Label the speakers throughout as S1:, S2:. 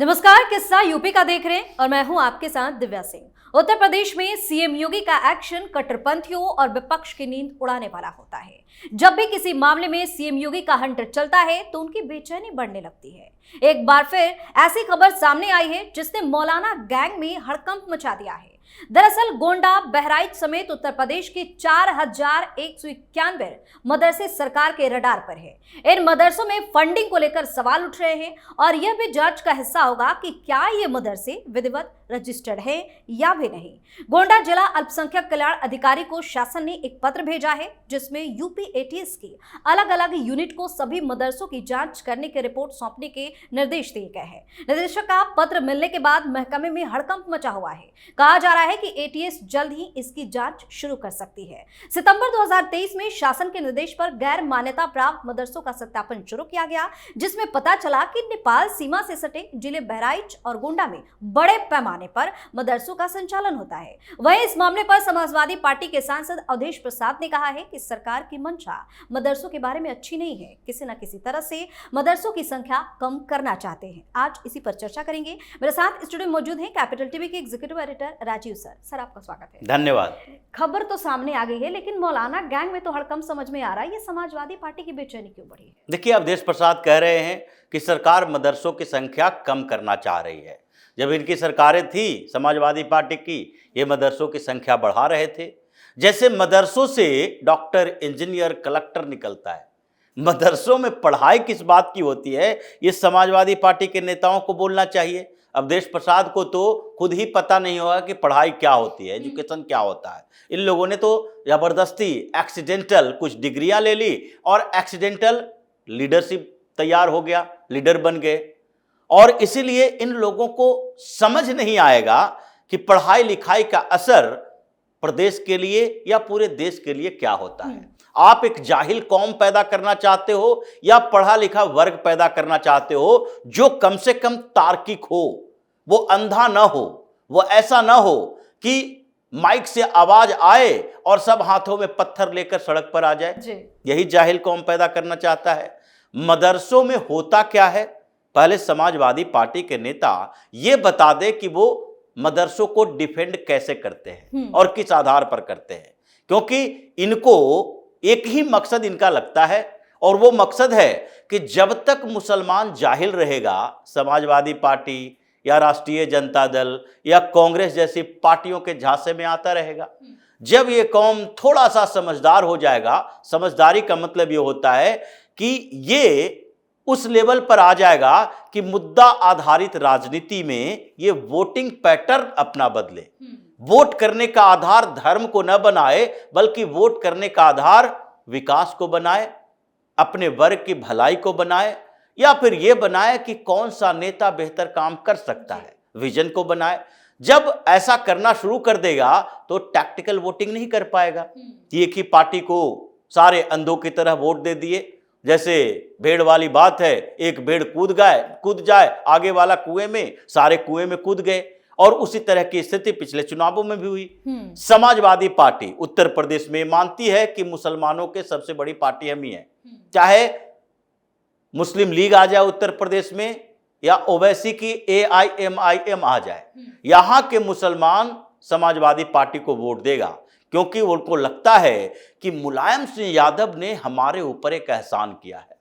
S1: नमस्कार, किस्सा यूपी का देख रहे हैं और मैं हूं आपके साथ दिव्या सिंह। उत्तर प्रदेश में सीएम योगी का एक्शन कट्टरपंथियों और विपक्ष की नींद उड़ाने वाला होता है। जब भी किसी मामले में सीएम योगी का हंटर चलता है तो उनकी बेचैनी बढ़ने लगती है। एक बार फिर ऐसी खबर सामने आई है जिसने मौलाना गैंग में हड़कंप मचा दिया है। दरअसल गोंडा, बहराइच समेत उत्तर प्रदेश के 4191 मदरसे सरकार के रडार पर है। इन मदरसों में फंडिंग को लेकर सवाल उठ रहे हैं और यह भी जांच का हिस्सा होगा कि क्या ये मदरसे विधिवत रजिस्टर्ड है या भी नहीं। गोंडा जिला अल्पसंख्यक कल्याण अधिकारी को शासन ने एक पत्र भेजा है जिसमें यूपी एटीएस की अलग अलग यूनिट को सभी मदरसों की जांच करने की रिपोर्ट सौंपने के निर्देश दिए गए हैं। निर्देशक का पत्र मिलने के बाद महकमे में हड़कंप मचा हुआ है। कहा जा रहा है कि एटीएस जल्द ही इसकी जांच शुरू कर सकती है। सितंबर 2023 में शासन के निर्देश पर गैर मान्यता प्राप्त मदरसों का सत्यापन शुरू किया गया, जिसमें पता चला कि नेपाल सीमा से सटे जिले बहराइच और गोंडा में बड़े पैमाने पर मदरसों का संचालन होता है। वहीं इस मामले पर समाजवादी पार्टी के सांसद अवधेश प्रसाद ने कहा है कि सरकार की मंशा मदरसों के बारे में अच्छी नहीं है, किसी न किसी तरह से मदरसों की संख्या कम करना चाहते हैं। आज इसी पर चर्चा करेंगे। मेरे साथ स्टूडियो में मौजूद हैं कैपिटल टीवी के एग्जीक्यूटिव एडिटर राजीव सर, आपका स्वागत है।
S2: धन्यवाद।
S1: खबर तो सामने आ गई है, लेकिन मौलाना गैंग में तो हड़कंप समझ में आ रहा है। ये समाजवादी पार्टी की बेचैनी क्यों बढ़ी है?
S2: देखिए, अवधेश प्रसाद कह रहे हैं कि सरकार मदरसों की संख्या कम करना चाह रही है। जब इनकी सरकारें थी समाजवादी पार्टी की, ये मदरसों की संख्या बढ़ा रहे थे। जैसे मदरसों से डॉक्टर, इंजीनियर, कलेक्टर निकलता है, मदरसों में पढ़ाई किस बात की होती है ये समाजवादी पार्टी के नेताओं को बोलना चाहिए। अवधेश प्रसाद को तो खुद ही पता नहीं होगा कि पढ़ाई क्या होती है, एजुकेशन क्या होता है। इन लोगों ने तो जबरदस्ती एक्सीडेंटल कुछ डिग्रियां ले ली और एक्सीडेंटल लीडरशिप तैयार हो गया, लीडर बन गए। और इसीलिए इन लोगों को समझ नहीं आएगा कि पढ़ाई लिखाई का असर प्रदेश के लिए या पूरे देश के लिए क्या होता है। आप एक जाहिल कौम पैदा करना चाहते हो या पढ़ा लिखा वर्ग पैदा करना चाहते हो जो कम से कम तार्किक हो, वो अंधा ना हो, वो ऐसा ना हो कि माइक से आवाज आए और सब हाथों में पत्थर लेकर सड़क पर आ जाए। यही जाहिल कौम पैदा करना चाहता है। मदरसों में होता क्या है, पहले समाजवादी पार्टी के नेता ये बता दे कि वो मदरसों को डिफेंड कैसे करते हैं और किस आधार पर करते हैं। क्योंकि इनको एक ही मकसद इनका लगता है और वो मकसद है कि जब तक मुसलमान जाहिल रहेगा, समाजवादी पार्टी या राष्ट्रीय जनता दल या कांग्रेस जैसी पार्टियों के झांसे में आता रहेगा। जब ये कौम थोड़ा सा समझदार हो जाएगा, समझदारी का मतलब ये होता है कि ये उस लेवल पर आ जाएगा कि मुद्दा आधारित राजनीति में ये वोटिंग पैटर्न अपना बदले। वोट करने का आधार धर्म को न बनाए, बल्कि वोट करने का आधार विकास को बनाए, अपने वर्ग की भलाई को बनाए, या फिर यह बनाए कि कौन सा नेता बेहतर काम कर सकता है, विजन को बनाए। जब ऐसा करना शुरू कर देगा तो टैक्टिकल वोटिंग नहीं कर पाएगा। एक ही पार्टी को सारे अंधों की तरह वोट दे दिए, जैसे भेड़ वाली बात है, एक भेड़ कूद जाए आगे वाला कुएं में, सारे कुएं में कूद गए। और उसी तरह की स्थिति पिछले चुनावों में भी हुई। समाजवादी पार्टी उत्तर प्रदेश में मानती है कि मुसलमानों के सबसे बड़ी पार्टी हम ही है। चाहे मुस्लिम लीग आ जाए उत्तर प्रदेश में या ओवैसी की AIMIM आ जाए, यहां के मुसलमान समाजवादी पार्टी को वोट देगा, क्योंकि उनको लगता है कि मुलायम सिंह यादव ने हमारे ऊपर एक एहसान किया है,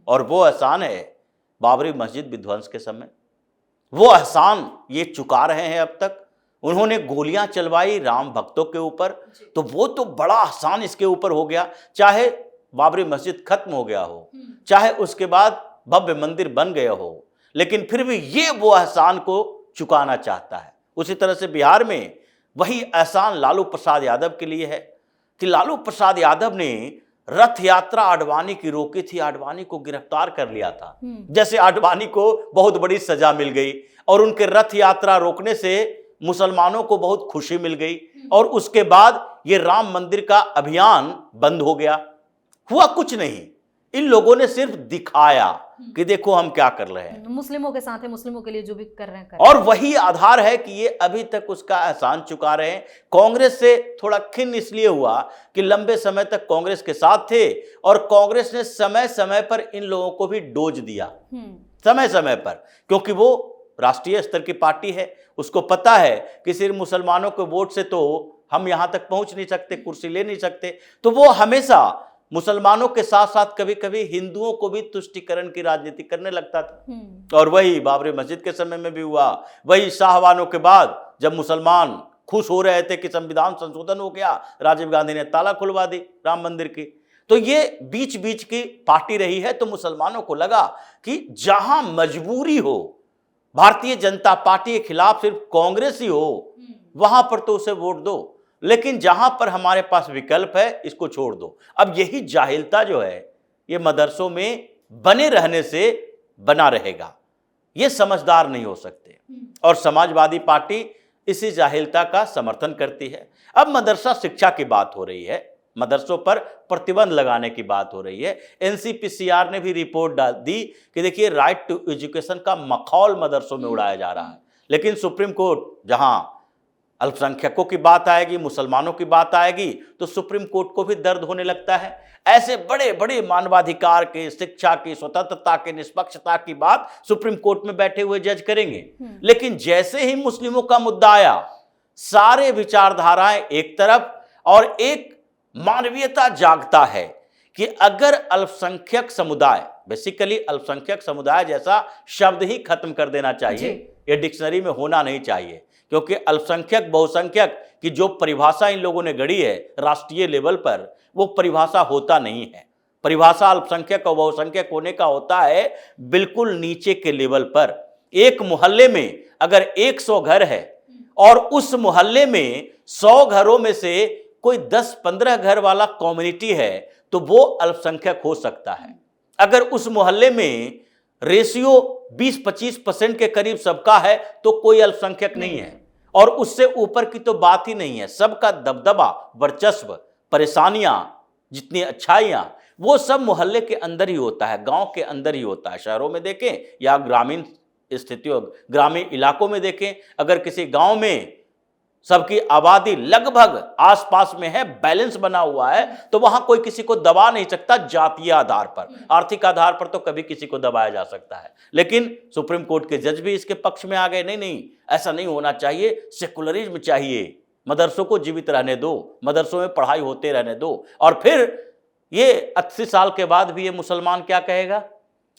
S2: और वो एहसान है बाबरी मस्जिद विध्वंस के समय। वो एहसान ये चुका रहे हैं अब तक। उन्होंने गोलियां चलवाई राम भक्तों के ऊपर, तो वो तो बड़ा एहसान इसके ऊपर हो गया। चाहे बाबरी मस्जिद खत्म हो गया हो, चाहे उसके बाद भव्य मंदिर बन गया हो, लेकिन फिर भी ये वो एहसान को चुकाना चाहता है। उसी तरह से बिहार में वही एहसान लालू प्रसाद यादव के लिए है कि लालू प्रसाद यादव ने रथ यात्रा आडवाणी की रोकी थी, आडवाणी को गिरफ्तार कर लिया था। जैसे आडवाणी को बहुत बड़ी सजा मिल गई और उनके रथ यात्रा रोकने से मुसलमानों को बहुत खुशी मिल गई, और उसके बाद ये राम मंदिर का अभियान बंद हो गया। हुआ कुछ नहीं, इन लोगों ने सिर्फ दिखाया कि देखो हम क्या कर रहे हैं,
S1: मुस्लिमों के साथ है, मुस्लिमों के लिए जो भी कर रहे हैं
S2: और वही आधार है कि ये अभी तक उसका एहसान चुका रहे हैं। कांग्रेस से थोड़ा खिन्न इसलिए हुआ कि लंबे समय तक कांग्रेस के साथ थे और कांग्रेस ने समय समय पर इन लोगों को भी डोज दिया, समय समय पर, क्योंकि वो राष्ट्रीय स्तर की पार्टी है, उसको पता है कि सिर्फ मुसलमानों के वोट से तो हम यहां तक पहुंच नहीं सकते, कुर्सी ले नहीं सकते, तो वो हमेशा मुसलमानों के साथ साथ कभी कभी हिंदुओं को भी तुष्टीकरण की राजनीति करने लगता था। और वही बाबरी मस्जिद के समय में भी हुआ, वही शाहवानों के बाद जब मुसलमान खुश हो रहे थे कि संविधान संशोधन हो गया, राजीव गांधी ने ताला खुलवा दी राम मंदिर की। तो ये बीच बीच की पार्टी रही है। तो मुसलमानों को लगा कि जहां मजबूरी हो, भारतीय जनता पार्टी के खिलाफ सिर्फ कांग्रेस ही हो, वहां पर तो उसे वोट दो, लेकिन जहां पर हमारे पास विकल्प है इसको छोड़ दो। अब यही जाहिलता जो है ये मदरसों में बने रहने से बना रहेगा, ये समझदार नहीं हो सकते। और समाजवादी पार्टी इसी जाहिलता का समर्थन करती है। अब मदरसा शिक्षा की बात हो रही है, मदरसों पर प्रतिबंध लगाने की बात हो रही है। एनसीपीसीआर ने भी रिपोर्ट डाल दी कि देखिए राइट टू एजुकेशन का मखौल मदरसों में उड़ाया जा रहा है। लेकिन सुप्रीम कोर्ट, जहां अल्पसंख्यकों की बात आएगी, मुसलमानों की बात आएगी, तो सुप्रीम कोर्ट को भी दर्द होने लगता है। ऐसे बड़े बड़े मानवाधिकार के, शिक्षा की, स्वतंत्रता के, निष्पक्षता की बात सुप्रीम कोर्ट में बैठे हुए जज करेंगे। लेकिन जैसे ही मुस्लिमों का मुद्दा आया, सारे विचारधाराएं एक तरफ, और एक मानवीयता जागता है कि अगर अल्पसंख्यक समुदाय, बेसिकली अल्पसंख्यक समुदाय जैसा शब्द ही खत्म कर देना चाहिए, ये डिक्शनरी में होना नहीं चाहिए। क्योंकि अल्पसंख्यक बहुसंख्यक की जो परिभाषा इन लोगों ने गढ़ी है राष्ट्रीय लेवल पर, वो परिभाषा होता नहीं है। परिभाषा अल्पसंख्यक और बहुसंख्यक होने का होता है बिल्कुल नीचे के लेवल पर। एक मोहल्ले में अगर 100 घर है और उस मोहल्ले में 100 घरों में से कोई 10-15 घर वाला कम्युनिटी है, तो वो अल्पसंख्यक हो सकता है। अगर उस मोहल्ले में रेशियो 20-25% के करीब सबका है, तो कोई अल्पसंख्यक नहीं है। और उससे ऊपर की तो बात ही नहीं है। सबका दबदबा, वर्चस्व, परेशानियां, जितनी अच्छाइयां, वो सब मोहल्ले के अंदर ही होता है, गांव के अंदर ही होता है। शहरों में देखें या ग्रामीण स्थितियों, ग्रामीण इलाकों में देखें, अगर किसी गांव में सबकी आबादी लगभग आसपास में है, बैलेंस बना हुआ है, तो वहां कोई किसी को दबा नहीं सकता जातीय आधार पर। आर्थिक आधार पर तो कभी किसी को दबाया जा सकता है। लेकिन सुप्रीम कोर्ट के जज भी इसके पक्ष में आ गए, नहीं नहीं, ऐसा नहीं होना चाहिए, सेकुलरिज्म चाहिए, मदरसों को जीवित रहने दो, मदरसों में पढ़ाई होते रहने दो। और फिर ये 80 साल के बाद भी ये मुसलमान क्या कहेगा,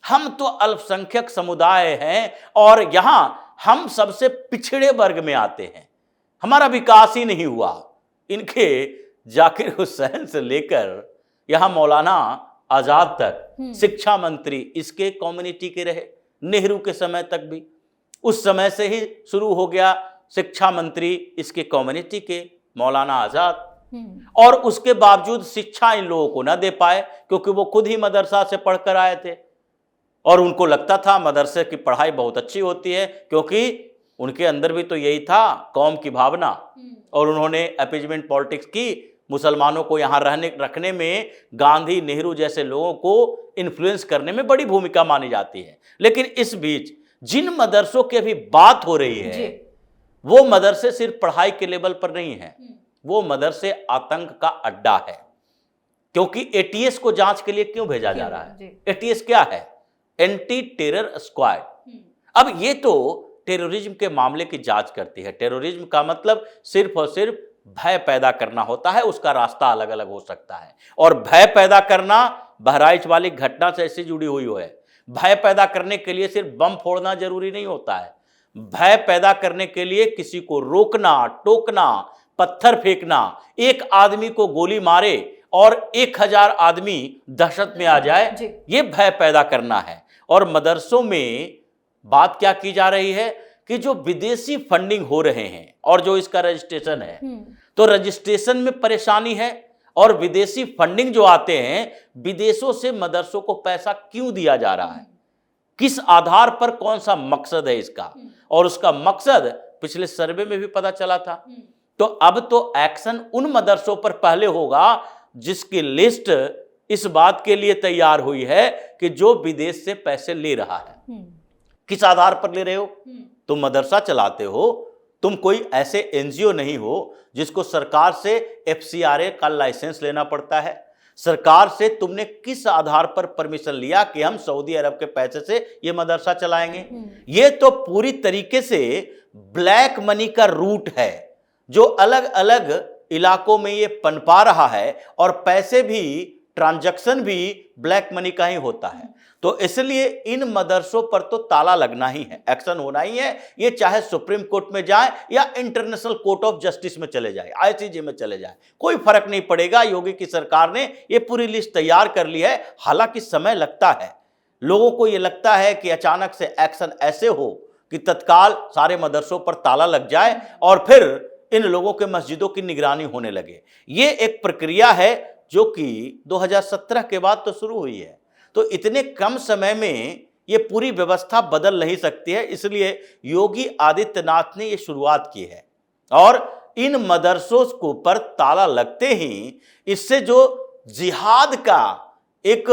S2: हम तो अल्पसंख्यक समुदाय हैं और यहां हम सबसे पिछड़े वर्ग में आते हैं, हमारा विकास ही नहीं हुआ। इनके जाकिर हुसैन से लेकर यहां मौलाना आजाद तक शिक्षा मंत्री इसके कम्युनिटी के रहे, नेहरू के समय तक भी, उस समय से ही शुरू हो गया शिक्षा मंत्री इसके कम्युनिटी के मौलाना आजाद। और उसके बावजूद शिक्षा इन लोगों को न दे पाए, क्योंकि वो खुद ही मदरसा से पढ़कर आए थे और उनको लगता था मदरसे की पढ़ाई बहुत अच्छी होती है, क्योंकि उनके अंदर भी तो यही था, कौम की भावना। और उन्होंने अपीजमेंट पॉलिटिक्स की, मुसलमानों को यहाँ रखने में गांधी, नेहरू जैसे लोगों को इन्फ्लुएंस करने में बड़ी भूमिका मानी जाती है। लेकिन इस बीच जिन मदरसों की अभी बात हो रही है, वो मदरसे सिर्फ पढ़ाई के लेवल पर नहीं है, वो मदरसे आतंक का अड्डा है। क्योंकि एटीएस को जांच के लिए क्यों भेजा जा रहा है? एटीएस क्या है? Anti terror squad. अब ये तो टेररिज्म के मामले की जांच करती है। टेररिज्म का मतलब सिर्फ और सिर्फ भय पैदा करना होता है, उसका रास्ता अलग अलग हो सकता है। और भय पैदा करना बहराइच वाली घटना से ऐसी जुड़ी हुई है। भय पैदा करने के लिए सिर्फ बम फोड़ना जरूरी नहीं होता है। भय पैदा करने के लिए किसी को रोकना, टोकना, पत्थर फेंकना, एक आदमी को गोली मारे और 1000 आदमी दहशत में आ जाए, ये भय पैदा करना है। और मदरसों में बात क्या की जा रही है कि जो विदेशी फंडिंग हो रहे हैं और जो इसका रजिस्ट्रेशन है, तो रजिस्ट्रेशन में परेशानी है। और विदेशी फंडिंग जो आते हैं, विदेशों से मदरसों को पैसा क्यों दिया जा रहा है, किस आधार पर, कौन सा मकसद है इसका? और उसका मकसद पिछले सर्वे में भी पता चला था। तो अब तो एक्शन उन मदरसों पर पहले होगा जिसकी लिस्ट इस बात के लिए तैयार हुई है कि जो विदेश से पैसे ले रहा है। किस आधार पर ले रहे हो? तुम मदरसा चलाते हो, तुम कोई ऐसे एनजीओ नहीं हो जिसको सरकार से एफसीआरए का लाइसेंस लेना पड़ता है, सरकार से तुमने किस आधार पर परमिशन लिया कि हम सऊदी अरब के पैसे से ये मदरसा चलाएंगे? ये तो पूरी तरीके से ब्लैक मनी का रूट है जो अलग अलग इलाकों में ये पनपा रहा है, और पैसे भी, ट्रांजैक्शन भी ब्लैक मनी का ही होता है। तो इसलिए इन मदरसों पर तो ताला लगना ही है, एक्शन होना ही है। ये चाहे सुप्रीम कोर्ट में जाए या इंटरनेशनल कोर्ट ऑफ जस्टिस में चले जाए, ICJ में चले जाए, कोई फर्क नहीं पड़ेगा। योगी की सरकार ने ये पूरी लिस्ट तैयार कर ली है। हालांकि समय लगता है, लोगों को ये लगता है कि अचानक से एक्शन ऐसे हो कि तत्काल सारे मदरसों पर ताला लग जाए और फिर इन लोगों के मस्जिदों की निगरानी होने लगे। ये एक प्रक्रिया है जो कि 2017 के बाद तो शुरू हुई है। तो इतने कम समय में ये पूरी व्यवस्था बदल नहीं सकती है, इसलिए योगी आदित्यनाथ ने ये शुरुआत की है। और इन मदरसों को पर ताला लगते ही इससे जो जिहाद का एक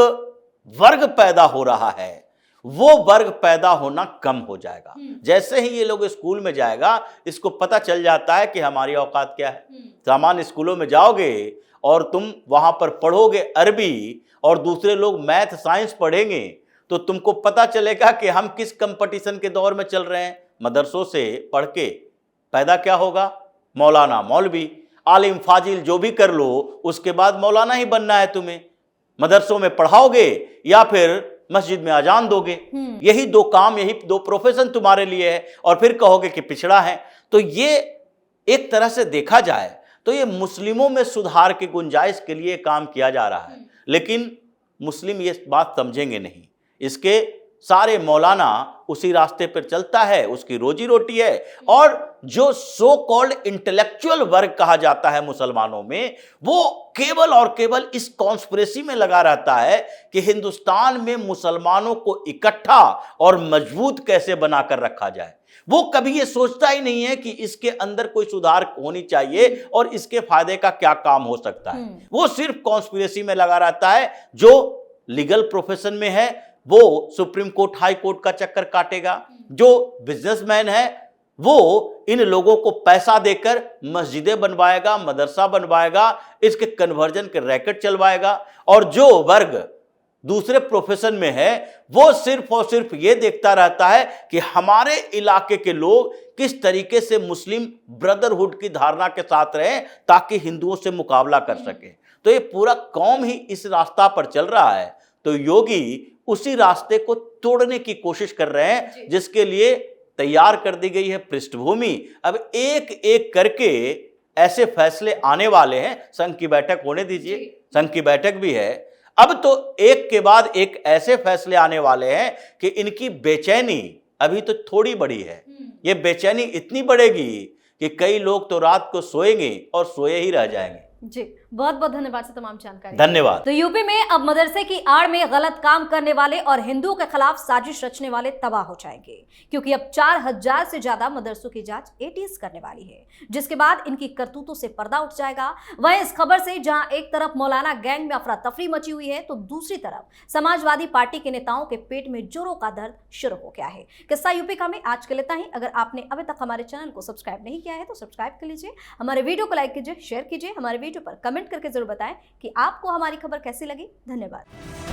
S2: वर्ग पैदा हो रहा है, वो वर्ग पैदा होना कम हो जाएगा। जैसे ही ये लोग स्कूल में जाएगा, इसको पता चल जाता है कि हमारी औकात क्या है। सामान्य स्कूलों में जाओगे और तुम वहां पर पढ़ोगे अरबी और दूसरे लोग मैथ साइंस पढ़ेंगे, तो तुमको पता चलेगा कि हम किस कंपटीशन के दौर में चल रहे हैं। मदरसों से पढ़ के पैदा क्या होगा? मौलाना, मौलवी, आलिम, फाजिल जो भी कर लो, उसके बाद मौलाना ही बनना है तुम्हें। मदरसों में पढ़ाओगे या फिर मस्जिद में अजान दोगे। यही दो काम, यही दो प्रोफेशन तुम्हारे लिए है, और फिर कहोगे कि पिछड़ा है। तो ये एक तरह से देखा जाए तो ये मुस्लिमों में सुधार की गुंजाइश के लिए काम किया जा रहा है, लेकिन मुस्लिम ये बात समझेंगे नहीं। इसके सारे मौलाना उसी रास्ते पर चलता है, उसकी रोजी रोटी है। और जो सो कॉल्ड इंटेलेक्चुअल वर्ग कहा जाता है मुसलमानों में, वो केवल और केवल इस कॉन्स्पिरेसी में लगा रहता है कि हिंदुस्तान में मुसलमानों को इकट्ठा और मजबूत कैसे बनाकर रखा जाए। वो कभी ये सोचता ही नहीं है कि इसके अंदर कोई सुधार होनी चाहिए और इसके फायदे का क्या काम हो सकता है। वो सिर्फ कॉन्स्पिरेसी में लगा रहता है। जो लीगल प्रोफेशन में है वो सुप्रीम कोर्ट, हाई कोर्ट का चक्कर काटेगा। जो बिजनेसमैन है वो इन लोगों को पैसा देकर मस्जिदें बनवाएगा, मदरसा बनवाएगा, इसके कन्वर्जन के रैकेट चलवाएगा। और जो वर्ग दूसरे प्रोफेशन में है वो सिर्फ और सिर्फ ये देखता रहता है कि हमारे इलाके के लोग किस तरीके से मुस्लिम ब्रदरहुड की धारणा के साथ रहें ताकि हिंदुओं से मुकाबला कर सके। तो ये पूरा कौम ही इस रास्ता पर चल रहा है। तो योगी उसी रास्ते को तोड़ने की कोशिश कर रहे हैं, जिसके लिए तैयार कर दी गई है पृष्ठभूमि। अब एक एक करके ऐसे फैसले आने वाले हैं। संघ की बैठक होने दीजिए, संघ की बैठक भी है। अब तो एक के बाद एक ऐसे फैसले आने वाले हैं कि इनकी बेचैनी अभी तो थोड़ी बड़ी है, ये बेचैनी इतनी बढ़ेगी कि कई लोग तो रात को सोएंगे और सोए ही रह जाएंगे।
S1: जी, बहुत बहुत धन्यवाद से तमाम जानकारी।
S2: धन्यवाद।
S1: तो यूपी में अब मदरसे की आड़ में गलत काम करने वाले और हिंदुओं के खिलाफ साजिश रचने वाले तबाह हो जाएंगे, क्योंकि अब 4000 से ज्यादा मदरसों की जांच ATS करने वाली है, जिसके बाद इनकी करतूतों से पर्दा उठ जाएगा। वहीं इस खबर से जहां एक तरफ मौलाना गैंग में अफरा तफरी मची हुई है, तो दूसरी तरफ समाजवादी पार्टी के नेताओं के पेट में जोरों का दर्द शुरू हो गया है। किस्सा यूपी का में आज के लिए इतना ही। अगर आपने अभी तक हमारे चैनल को सब्सक्राइब नहीं किया है तो सब्सक्राइब कर लीजिए, हमारे वीडियो को लाइक कीजिए, शेयर कीजिए, हमारे वीडियो पर कमेंट करके जरूर बताएं कि आपको हमारी खबर कैसी लगी। धन्यवाद।